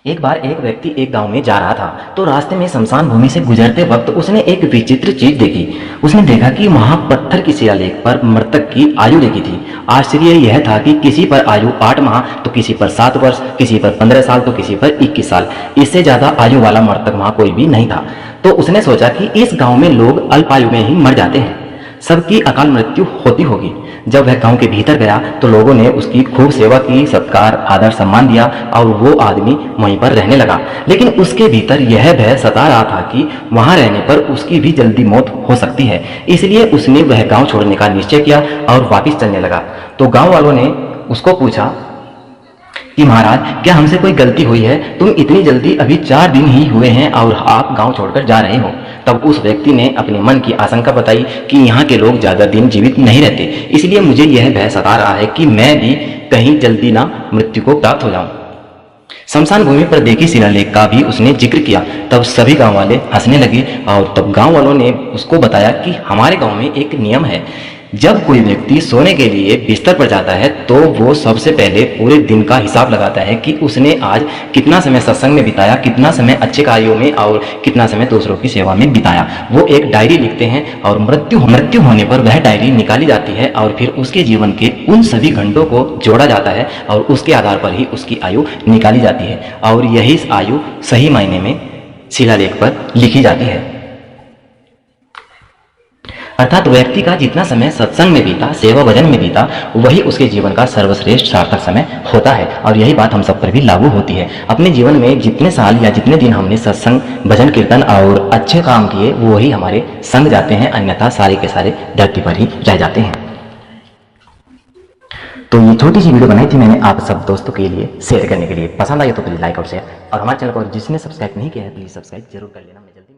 एक बार एक व्यक्ति एक गांव में जा रहा था तो रास्ते में शमशान भूमि से गुजरते वक्त उसने एक विचित्र चीज देखी। उसने देखा कि वहां पत्थर की शिलालेख पर मृतक की आयु लिखी थी। आश्चर्य यह था कि किसी पर आयु 8 माह तो किसी पर 7 वर्ष, किसी पर 15 साल तो किसी पर 21 साल। इससे ज्यादा आयु वाला मृतक वहां कोई भी नहीं था। तो उसने सोचा कि इस गांव में लोग अल्पायु में ही मर जाते हैं, सबकी अकाल मृत्यु होती होगी। जब वह गांव के भीतर गया तो लोगों ने उसकी खूब सेवा की, सत्कार आदर सम्मान दिया और वो आदमी वहीं पर रहने लगा। लेकिन उसके भीतर यह भय सता रहा था कि वहां रहने पर उसकी भी जल्दी मौत हो सकती है। इसलिए उसने वह गांव छोड़ने का निश्चय किया और वापस चलने लगा। तो गांव वालों ने उसको पूछा कि महाराज, क्या हमसे कोई गलती हुई है? तुम इतनी जल्दी, अभी 4 दिन ही हुए हैं और आप गांव छोड़कर जा रहे हो। तब उस व्यक्ति ने अपने मन की आशंका बताई कि यहाँ के लोग ज्यादा दिन जीवित नहीं रहते, इसलिए मुझे यह भय सता रहा है कि मैं भी कहीं जल्दी ना मृत्यु को प्राप्त हो जाऊं। शमशान भूमि पर देखी शिलालेख का भी उसने जिक्र किया। तब सभी गांव वाले हंसने लगे और तब गांव वालों ने उसको बताया कि हमारे गांव में एक नियम है, जब कोई व्यक्ति सोने के लिए बिस्तर पर जाता है तो वो सबसे पहले पूरे दिन का हिसाब लगाता है कि उसने आज कितना समय सत्संग में बिताया, कितना समय अच्छे कार्यों में और कितना समय दूसरों की सेवा में बिताया। वो एक डायरी लिखते हैं और मृत्यु होने पर वह डायरी निकाली जाती है और फिर उसके जीवन के उन सभी घंटों को जोड़ा जाता है और उसके आधार पर ही उसकी आयु निकाली जाती है और यही आयु सही मायने में शिलालेख पर लिखी जाती है। अर्थात व्यक्ति का जितना समय सत्संग में बीता, सेवा भजन में बीता, वही उसके जीवन का सर्वश्रेष्ठ सार्थक समय होता है। और यही बात हम सब पर भी लागू होती है। अपने जीवन में जितने साल या जितने दिन हमने सत्संग, भजन, कीर्तन और अच्छे काम किए, वही हमारे संग जाते हैं, अन्यथा सारे के सारे धरती पर ही रह जाते हैं। तो ये छोटी सी वीडियो बनाई थी मैंने आप सब दोस्तों के लिए शेयर करने के लिए। पसंद आई तो प्लीज लाइक और शेयर, और हमारे चैनल को जिसने सब्सक्राइब नहीं किया है प्लीज सब्सक्राइब जरूर कर लेना। मैं जल्दी